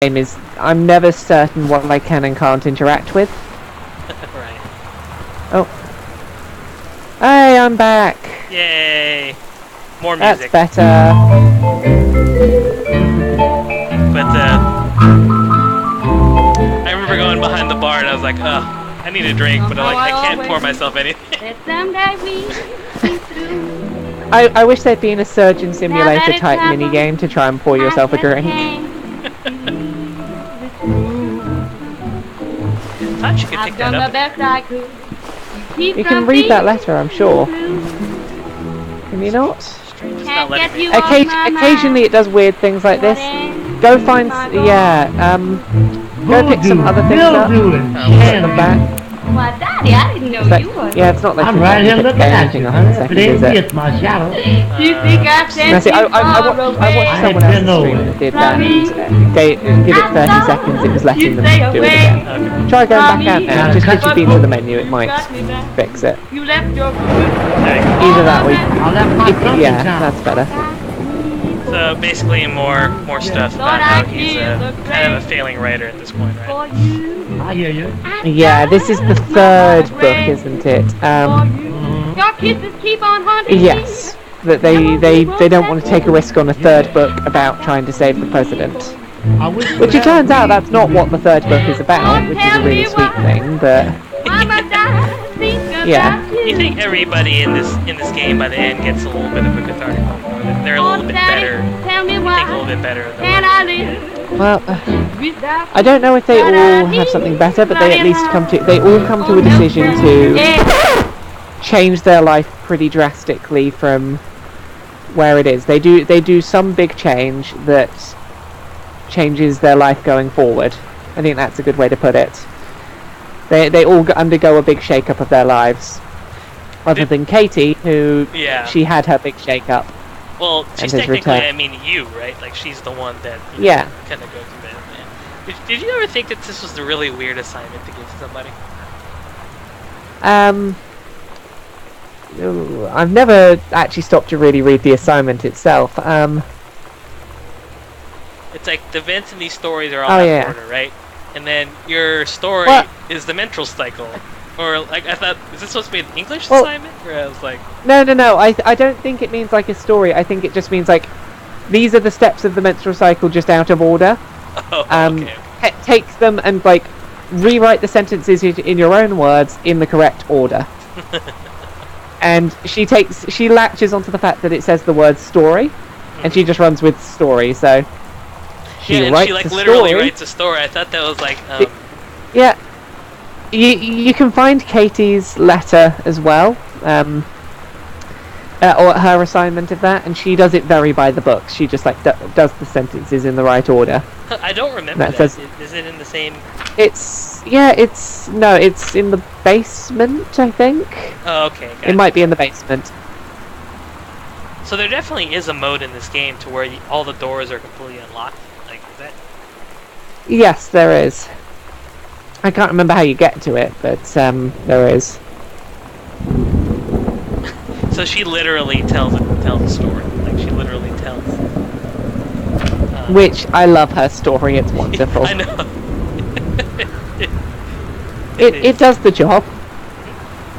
game is I'm never certain what I can and can't interact with. Right. Oh. Hey, I'm back! Yay! More music. That's better. But, I remember going behind the bar and I was like, ugh, I need a drink, but I can't pour myself anything. I wish there'd been a surgeon simulator type minigame to try and pour yourself a drink. I thought you could pick that up. You can read that letter, I'm sure. Can you not? It's not letting me. Occasionally it does weird things like this. Go find, go pick some other things up. Put them back. Well, Daddy, I didn't know you were. Yeah, it's not like I'm right here looking at you. anything 100 seconds, is it? It's my shadow. You think I've sent See, I you far watched away? someone else's stream that did that and give it 30 seconds, it was letting them do it again. Okay. Try going back out now, just because you've been to the menu, it might fix it. You left your There you go. Either that or I'll let my trumpet yeah, sound. that's better. So basically more stuff about how he's kind of a failing writer at this point, right? for you. I hear you. Yeah, this is the third book, isn't it? Your kisses keep on haunting Yes, that they don't want to take a risk on a third book about trying to save the president. I wish Which it turns out that's not what the third book is about, which is a really sweet thing, but yeah. You think everybody in this game by the end gets a little bit of a cathartic moment? They're a little bit better. Tell me I why. think a little bit better than Can I live Well, without I don't know if they all have something better, but they at least they all come to a decision to change their life pretty drastically from where it is. They do some big change that changes their life going forward. I think that's a good way to put it. They all undergo a big shake-up of their lives. Other than Katie, who she had her big shake-up. Well, she's technically, I mean, you, right? Like, she's the one that kind of goes through that. Did you ever think that this was a really weird assignment to give to somebody? I've never actually stopped to really read the assignment itself. It's like the events in these stories are all out of order, right? And then your story is the menstrual cycle. Or, like, I thought, is this supposed to be an English assignment? Or I was like... No, I don't think it means, like, a story. I think it just means, like, these are the steps of the menstrual cycle just out of order. Oh, okay. Take them and, like, rewrite the sentences in your own words in the correct order. And she latches onto the fact that it says the word story, and she just runs with story, so... She literally writes a story. I thought that was, like, Yeah. You can find Katie's letter as well, or her assignment of that, and she does it very by the book. She just like does the sentences in the right order. I don't remember that. Is it in the same? It's in the basement, I think. Oh, okay. It might be in the basement. So there definitely is a mode in this game to where all the doors are completely unlocked. Like, is that? Yes, there is. I can't remember how you get to it, but there is. So she literally tells a story. Like, she literally tells. Which I love her story. It's wonderful. I know. it does the job.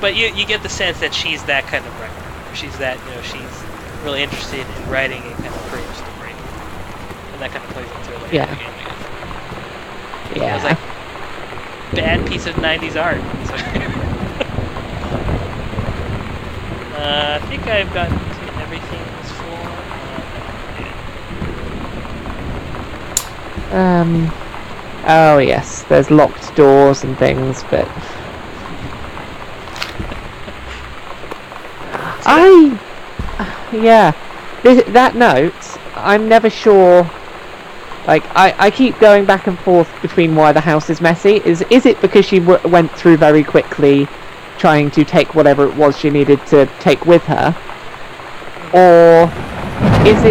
But you get the sense that she's that kind of writer. She's that, she's really interested in writing a kind of creative story, and that kind of plays into it. Like, Yeah. It was like bad piece of 90s art. I think I've gotten to everything on this floor. Oh yes, there's locked doors and things, but that note, I'm never sure. Like, I keep going back and forth between why the house is messy. Is it because she went through very quickly trying to take whatever it was she needed to take with her? Or is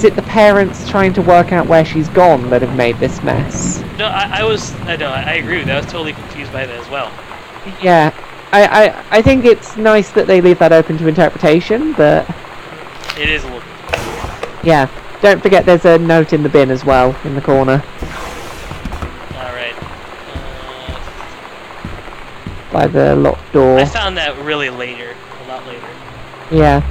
it the parents trying to work out where she's gone that have made this mess? No, I agree with that. I was totally confused by that as well. Yeah. I think it's nice that they leave that open to interpretation, but... It is a little... Yeah. Don't forget there's a note in the bin as well, in the corner. Alright. By the locked door. I found that really later. A lot later. Yeah.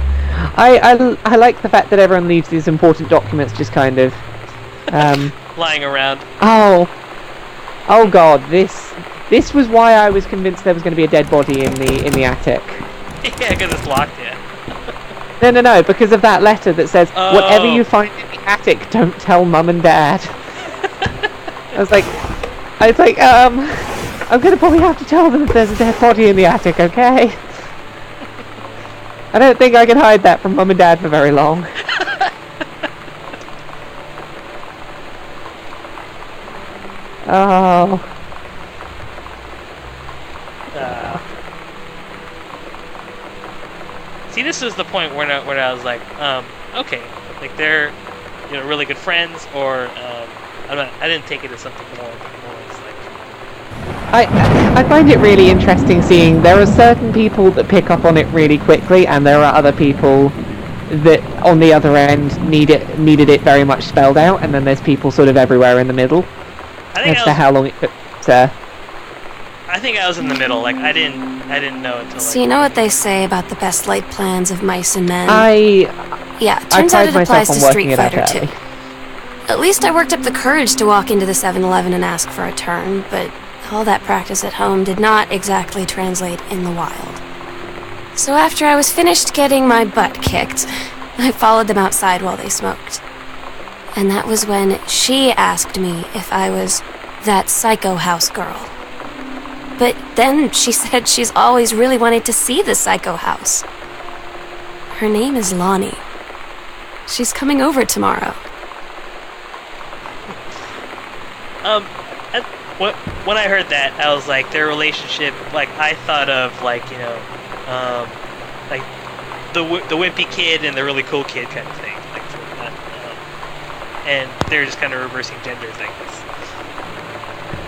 I like the fact that everyone leaves these important documents just kind of... lying around. Oh god, this was why I was convinced there was going to be a dead body in the attic. Yeah, because it's locked, yeah. No, because of that letter that says, whatever you find in the attic, don't tell Mum and Dad. I was like, I'm going to probably have to tell them if there's a dead body in the attic, okay? I don't think I can hide that from Mum and Dad for very long. Oh. See, this is the point where I was like, okay, like they're, really good friends, or I didn't take it as something more. It's like I find it really interesting seeing there are certain people that pick up on it really quickly, and there are other people that on the other end needed it very much spelled out, and then there's people sort of everywhere in the middle. As to how long it took to... I think I was in the middle. Like I didn't know until. So you know what they say about the best laid plans of mice and men? Yeah, turns out it applies to Street Fighter too. At least I worked up the courage to walk into the 7-Eleven and ask for a turn, but all that practice at home did not exactly translate in the wild. So after I was finished getting my butt kicked, I followed them outside while they smoked. And that was when she asked me if I was that psycho house girl. But then she said she's always really wanted to see the psycho house. Her name is Lonnie. She's coming over tomorrow. When I heard that, I was like, their relationship, like, I thought of, like, like, the wimpy kid and the really cool kid kind of thing. Like, and they're just kind of reversing gender things.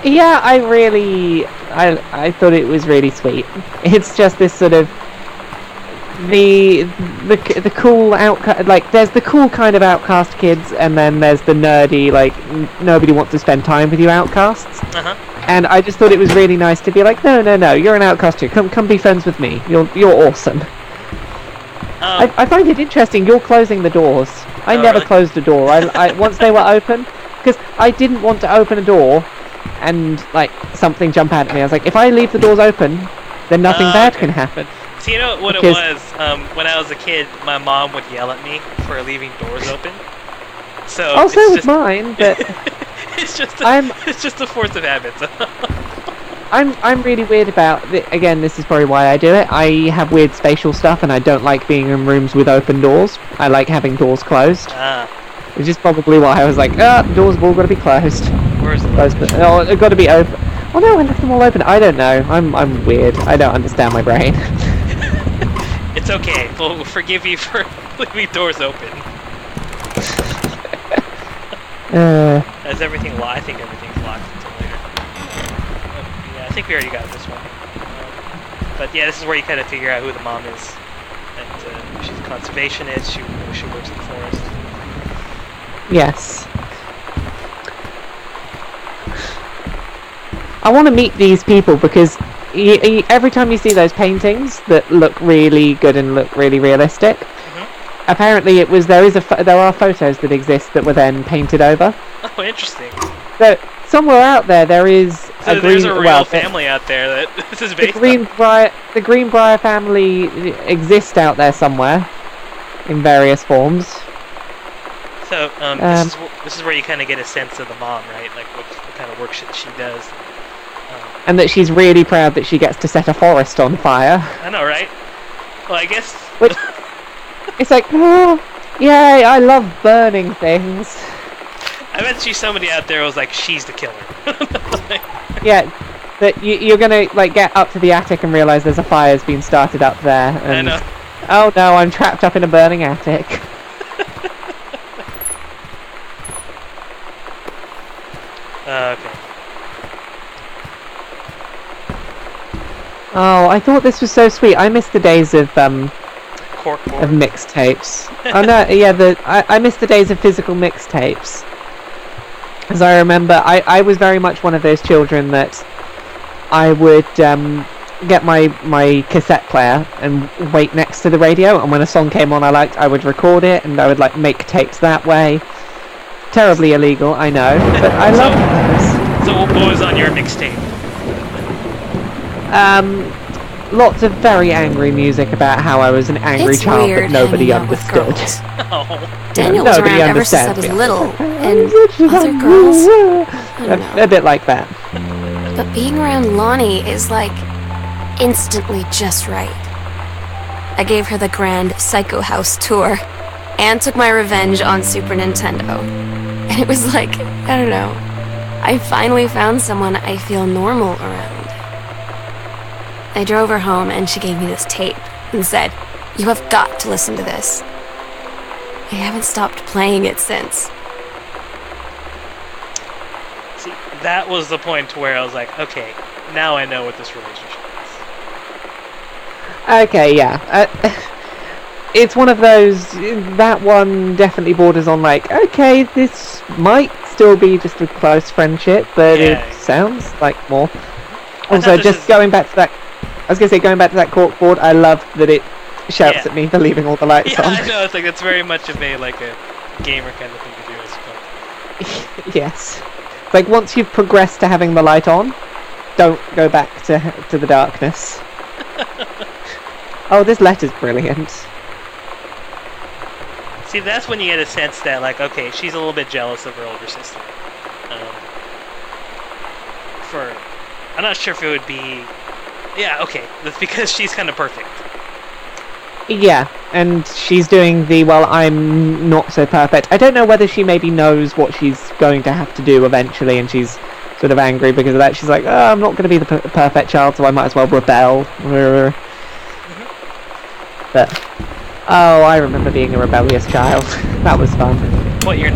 Yeah, I thought it was really sweet. It's just this sort of the cool outcast, like there's the cool kind of outcast kids, and then there's the nerdy, like nobody wants to spend time with you outcasts. And I just thought it was really nice to be like, no, you're an outcast too. Come be friends with me. You're awesome. I find it interesting. You're closing the doors. I never closed a door. I once they were open, because I didn't want to open a door and like something jump out at me. I was like, if I leave the doors open, then nothing bad can happen. So you know what it was? When I was a kid, my mom would yell at me for leaving doors open. So was mine, but it's just a force of habit. I'm really weird about again, this is probably why I do it. I have weird spatial stuff, and I don't like being in rooms with open doors. I like having doors closed. Which is probably why I was like, doors have all got to be closed. Where's the closed? Oh, they've got to be open. Oh no, I left them all open. I don't know. I'm weird. I don't understand my brain. It's okay. We'll forgive you for leaving doors open. Is everything locked? I think everything's locked until later. Yeah, I think we already got this one. But yeah, this is where you kind of figure out who the mom is. And she's a conservationist. She works in the forest. Yes. I want to meet these people because every time you see those paintings that look really good and look really realistic, apparently there are photos that exist that were then painted over. Oh, interesting. So somewhere out there is there's a real family out there that this is based on. The Greenbrier family exists out there somewhere in various forms. So this is where you kind of get a sense of the mom, right? Like what kind of work she does. And that she's really proud that she gets to set a forest on fire. I know, right? Well, I guess... It's like, oh, yay, I love burning things. I bet she's somebody out there who was like, she's the killer. Yeah, that you're gonna like get up to the attic and realise there's a fire's been started up there. And, I know. Oh no, I'm trapped up in a burning attic. Okay. Oh, I thought this was so sweet. I miss the days of corkboard. of mixtapes. Oh no, yeah, I miss the days of physical mixtapes. Because I remember, I was very much one of those children that I would get my cassette player and wait next to the radio, and when a song came on I liked, I would record it, and I would like make tapes that way. Terribly illegal, I know, but I loved those. So what was on your mixtape? Lots of very angry music about how I was an angry child that nobody understood. Daniel was around ever since I was little, and other girls, I don't know. A bit like that. But being around Lonnie is like instantly just right. I gave her the grand Psycho House tour and took my revenge on Super Nintendo. And it was like, I don't know, I finally found someone I feel normal around. I drove her home and she gave me this tape and said, "You have got to listen to this." I haven't stopped playing it since. See, that was the point where I was like, okay, now I know what this relationship is. Okay, yeah. It's one of those, that one definitely borders on like, okay, this might still be just a close friendship, but it sounds like more. Also, just going back to that, I was going to say, going back to that corkboard, I love that it shouts at me for leaving all the lights on. Yeah, I know, it's like, it's very much of a gamer kind of thing to do, I suppose. Yes. It's like, once you've progressed to having the light on, don't go back to the darkness. Oh, this letter's brilliant. See, that's when you get a sense that, like, okay, she's a little bit jealous of her older sister. I'm not sure if it would be... Yeah, okay, that's because she's kind of perfect. Yeah, and she's doing the, well, I'm not so perfect. I don't know whether she maybe knows what she's going to have to do eventually, and she's sort of angry because of that. She's like, oh, I'm not going to be the perfect child, so I might as well rebel. But, oh, I remember being a rebellious child. That was fun. What, you're